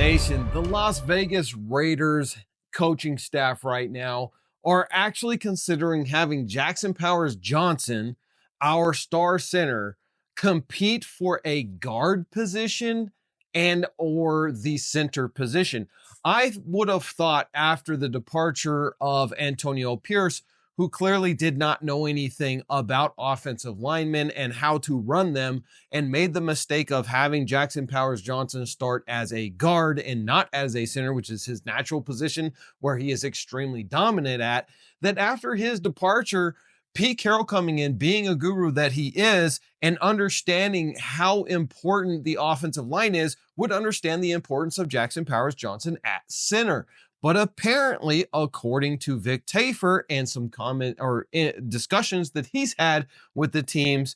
Nation, the Las Vegas Raiders coaching staff right now are actually considering having Jackson Powers Johnson, our star center, compete for a guard position and or the center position. I would have thought after the departure of Antonio Pierce, who clearly did not know anything about offensive linemen and how to run them, and made the mistake of having Jackson Powers Johnson start as a guard and not as a center, which is his natural position where he is extremely dominant at, that after his departure, Pete Carroll coming in, being a guru that he is, and understanding how important the offensive line is, would understand the importance of Jackson Powers Johnson at center. But apparently, according to Vic Tafur and some comment or discussions that he's had with the teams,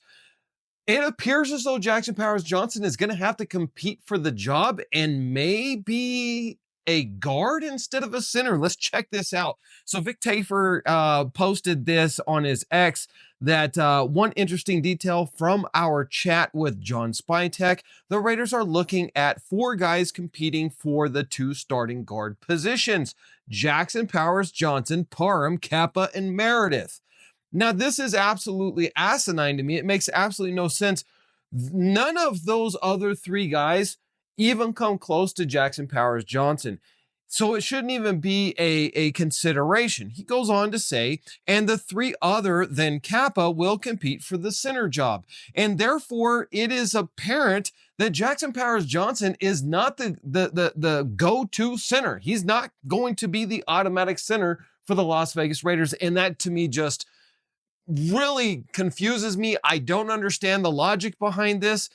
it appears as though Jackson Powers Johnson is going to have to compete for the job and maybe a guard instead of a center. Let's check this out. So Vic Tafur posted this on his X, that one interesting detail from our chat with John Spytek, the Raiders are looking at 4 guys competing for the 2 starting guard positions: Jackson Powers Johnson, Parham, Kappa, and Meredith. Now, this is absolutely asinine to me. It makes absolutely no sense. None of those other 3 guys even come close to Jackson Powers Johnson. So it shouldn't even be a consideration. He goes on to say, and the 3 other than Kappa will compete for the center job. And therefore, it is apparent that Jackson Powers Johnson is not the go-to center. He's not going to be the automatic center for the Las Vegas Raiders. And that, to me, just really confuses me. I don't understand the logic behind this.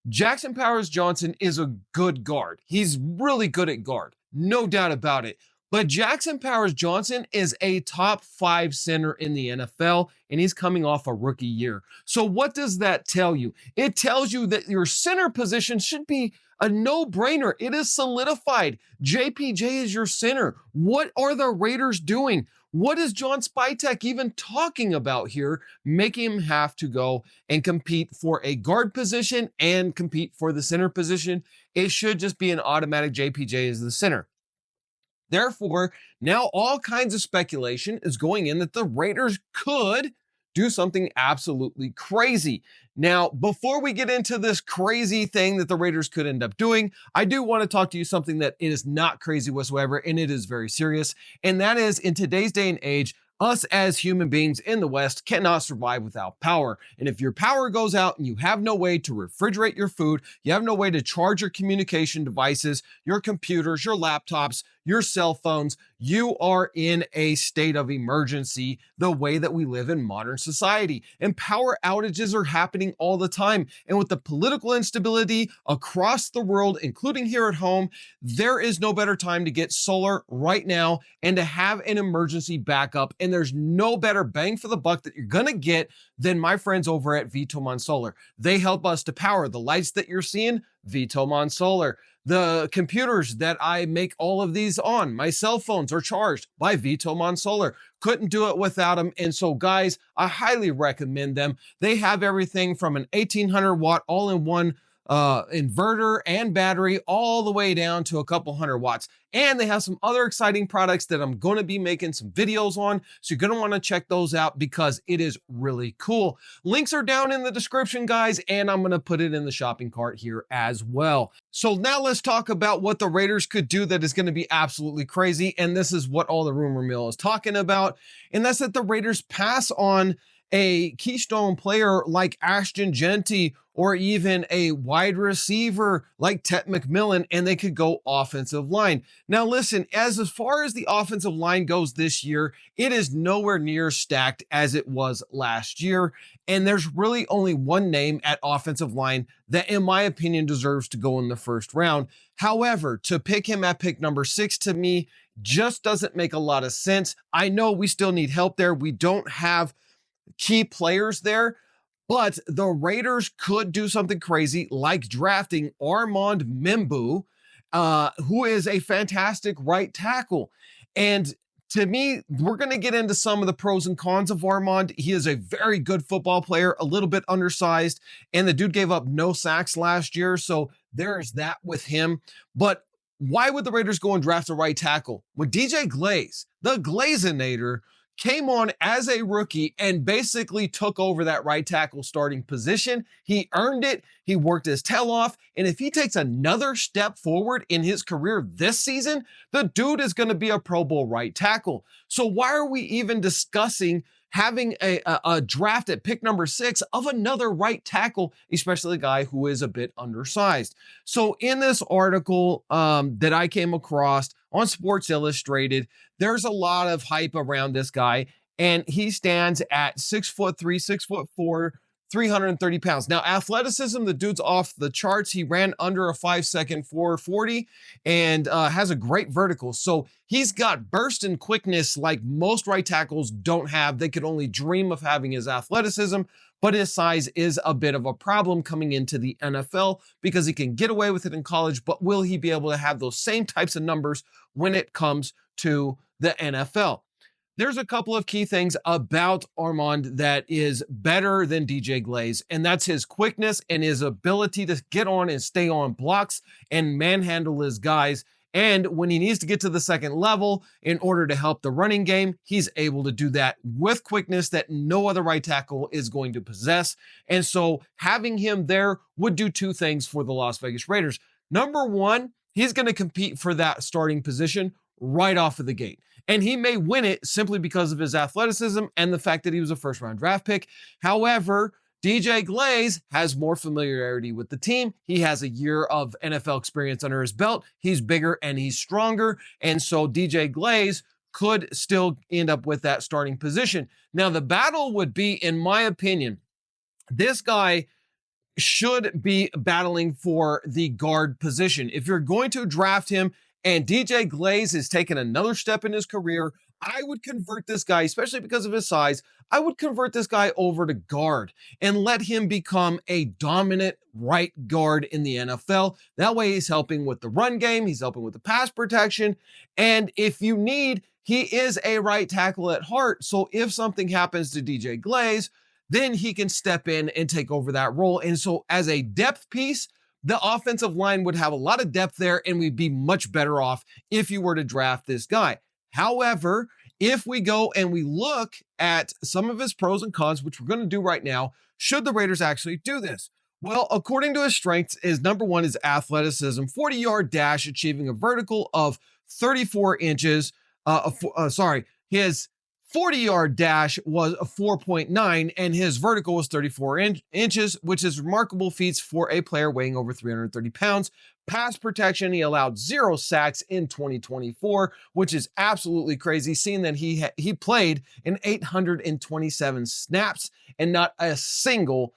Jackson Powers Johnson is a good guard. He's really good at guard, no doubt about it. But Jackson Powers Johnson is a top 5 center in the NFL, and he's coming off a rookie year. So what does that tell you? It tells you that your center position should be a no-brainer. It is solidified. JPJ is your center. What are the Raiders doing? What is John Spytek even talking about here, making him have to go and compete for a guard position and compete for the center position? It should just be an automatic JPJ as the center. Therefore, now all kinds of speculation is going in that the Raiders could do something absolutely crazy. Now, before we get into this crazy thing that the Raiders could end up doing, I do want to talk to you something that is not crazy whatsoever, and it is very serious. And that is, in today's day and age, us as human beings in the West cannot survive without power. And if your power goes out and you have no way to refrigerate your food, you have no way to charge your communication devices, your computers, your laptops, your cell phones, you are in a state of emergency the way that we live in modern society. And power outages are happening all the time. And with the political instability across the world, including here at home, there is no better time to get solar right now and to have an emergency backup. And there's no better bang for the buck that you're going to get than my friends over at Vtoman Solar. They help us to power the lights that you're seeing, Vtoman Solar. The computers that I make all of these on, my cell phones are charged by Vtoman Solar. Couldn't do it without them. And so, guys, I highly recommend them. They have everything from an 1800 watt all-in-one inverter and battery all the way down to a couple hundred watts. And they have some other exciting products that I'm going to be making some videos on. So you're going to want to check those out because it is really cool. Links are down in the description, guys, and I'm going to put it in the shopping cart here as well. So now let's talk about what the Raiders could do that is going to be absolutely crazy. And this is what all the rumor mill is talking about. And that's that the Raiders pass on a keystone player like Ashton Genty or even a wide receiver like Tet McMillan, and they could go offensive line. Now listen, as far as the offensive line goes this year, it is nowhere near stacked as it was last year. And there's really only one name at offensive line that, in my opinion, deserves to go in the first round. However, to pick him at pick number 6 to me just doesn't make a lot of sense. I know we still need help there. We don't have key players there, but the Raiders could do something crazy like drafting Armond Membou, who is a fantastic right tackle. And to me, we're going to get into some of the pros and cons of Armond. He is a very good football player, a little bit undersized, and the dude gave up no sacks last year. So there's that with him. But why would the Raiders go and draft a right tackle when DJ Glaze, the Glazinator, came on as a rookie and basically took over that right tackle starting position? He earned it. He worked his tail off. And if he takes another step forward in his career this season, the dude is going to be a Pro Bowl right tackle. So why are we even discussing having a draft at pick number 6 of another right tackle, especially a guy who is a bit undersized? So in this article that I came across on Sports Illustrated, there's a lot of hype around this guy, and he stands at 6'3", 6'4", 330 pounds. Now, athleticism, the dude's off the charts. He ran under a 5-second 440 and has a great vertical. So he's got burst and quickness like most right tackles don't have. They could only dream of having his athleticism, but his size is a bit of a problem coming into the NFL because he can get away with it in college, but will he be able to have those same types of numbers when it comes to the NFL? There's a couple of key things about Armond that is better than DJ Glaze, and that's his quickness and his ability to get on and stay on blocks and manhandle his guys. And when he needs to get to the second level in order to help the running game, he's able to do that with quickness that no other right tackle is going to possess. And so having him there would do two things for the Las Vegas Raiders. Number one, he's going to compete for that starting position right off of the gate. And he may win it simply because of his athleticism and the fact that he was a first-round draft pick. However, DJ Glaze has more familiarity with the team. He has a year of NFL experience under his belt. He's bigger and he's stronger. And so DJ Glaze could still end up with that starting position. Now, the battle would be, in my opinion, this guy should be battling for the guard position. If you're going to draft him, and DJ Glaze has taken another step in his career, I would convert this guy, especially because of his size, I would convert this guy over to guard and let him become a dominant right guard in the NFL. That way he's helping with the run game, he's helping with the pass protection, and if you need, he is a right tackle at heart, so if something happens to DJ Glaze, then he can step in and take over that role. And so as a depth piece, the offensive line would have a lot of depth there, and we'd be much better off if you were to draft this guy. However, if we go and we look at some of his pros and cons, which we're going to do right now, should the Raiders actually do this? Well, according to his strengths, his number one is athleticism, 40-yard dash, achieving a vertical of 34 inches. His 40-yard dash was a 4.9, and his vertical was 34 inches, which is remarkable feats for a player weighing over 330 pounds. Pass protection, he allowed 0 sacks in 2024, which is absolutely crazy, seeing that he played in 827 snaps and not a single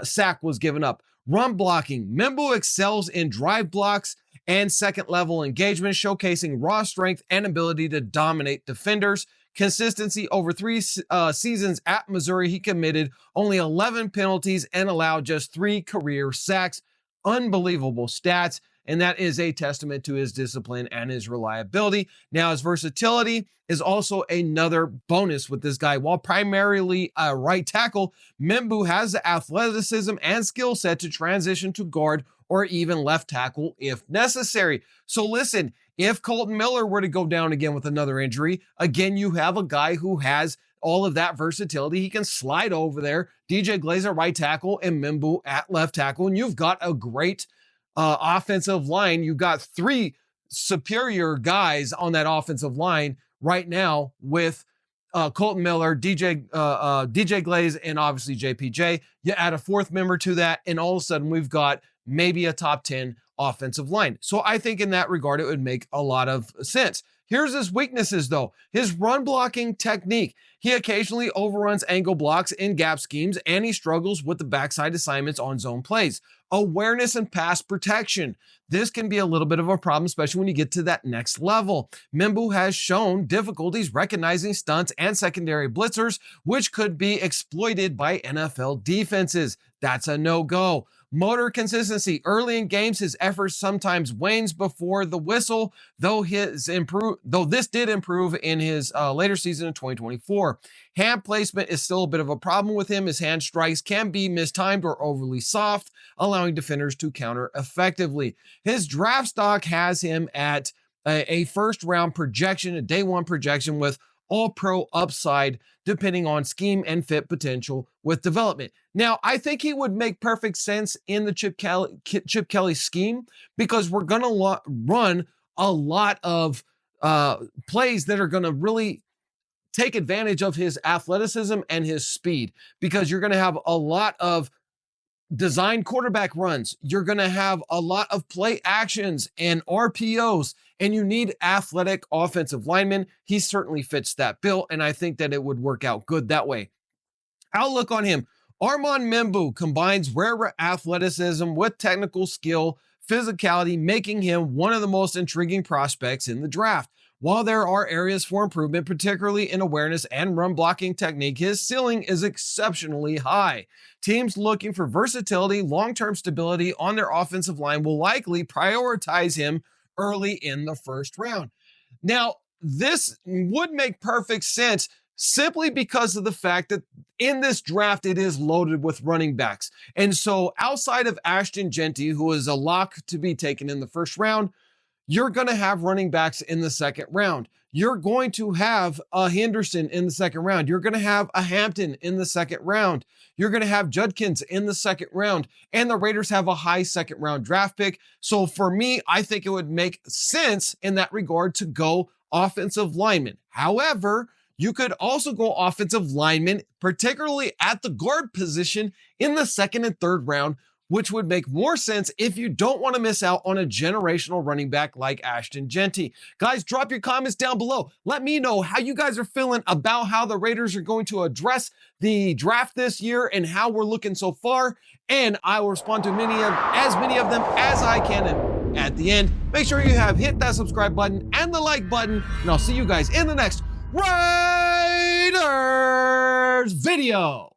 sack was given up. Run blocking, Membou excels in drive blocks and second-level engagement, showcasing raw strength and ability to dominate defenders. Consistency over 3 seasons at Missouri, he committed only 11 penalties and allowed just 3 career sacks. Unbelievable stats, and that is a testament to his discipline and his reliability. Now, his versatility is also another bonus with this guy. While primarily a right tackle, Membou has the athleticism and skill set to transition to guard or even left tackle if necessary. So listen, if Colton Miller were to go down again with another injury, again, you have a guy who has all of that versatility. He can slide over there. DJ Glaze at right tackle and Membou at left tackle, and you've got a great offensive line. You've got 3 superior guys on that offensive line right now with Colton Miller, DJ Glaze, and obviously JPJ. You add a 4th member to that, and all of a sudden we've got maybe a top 10 offensive line. So I think in that regard, it would make a lot of sense. Here's his weaknesses, though. His run blocking technique. He occasionally overruns angle blocks in gap schemes, and he struggles with the backside assignments on zone plays. Awareness and pass protection. This can be a little bit of a problem, especially when you get to that next level. Membou has shown difficulties recognizing stunts and secondary blitzers, which could be exploited by NFL defenses. That's a no-go. Motor consistency. Early in games, his effort sometimes wanes before the whistle, though this did improve in his later season of 2024. Hand placement is still a bit of a problem with him. His hand strikes can be mistimed or overly soft, allowing defenders to counter effectively. His draft stock has him at a first round projection, a day one projection with all-pro upside, depending on scheme and fit potential with development. Now, I think he would make perfect sense in the Chip Kelly scheme, because we're going to run a lot of plays that are going to really take advantage of his athleticism and his speed, because you're going to have a lot of design quarterback runs. You're going to have a lot of play actions and RPOs, and you need athletic offensive linemen. He certainly fits that bill, and I think that it would work out good that way. Outlook on him. Armond Membou combines rare athleticism with technical skill, physicality, making him one of the most intriguing prospects in the draft. While there are areas for improvement, particularly in awareness and run blocking technique, his ceiling is exceptionally high. Teams looking for versatility, long-term stability on their offensive line will likely prioritize him early in the first round. Now, this would make perfect sense simply because of the fact that in this draft, it is loaded with running backs. And so outside of Ashton Jeanty, who is a lock to be taken in the first round, you're going to have running backs in the second round. You're going to have a Henderson in the second round. You're going to have a Hampton in the second round. You're going to have Judkins in the second round. And the Raiders have a high second round draft pick. So for me, I think it would make sense in that regard to go offensive lineman. However, you could also go offensive lineman, particularly at the guard position in the second and third round, which would make more sense if you don't want to miss out on a generational running back like Ashton Jeanty. Guys, drop your comments down below. Let me know how you guys are feeling about how the Raiders are going to address the draft this year and how we're looking so far. And I will respond to as many of them as I can. And at the end, make sure you have hit that subscribe button and the like button. And I'll see you guys in the next Raiders video.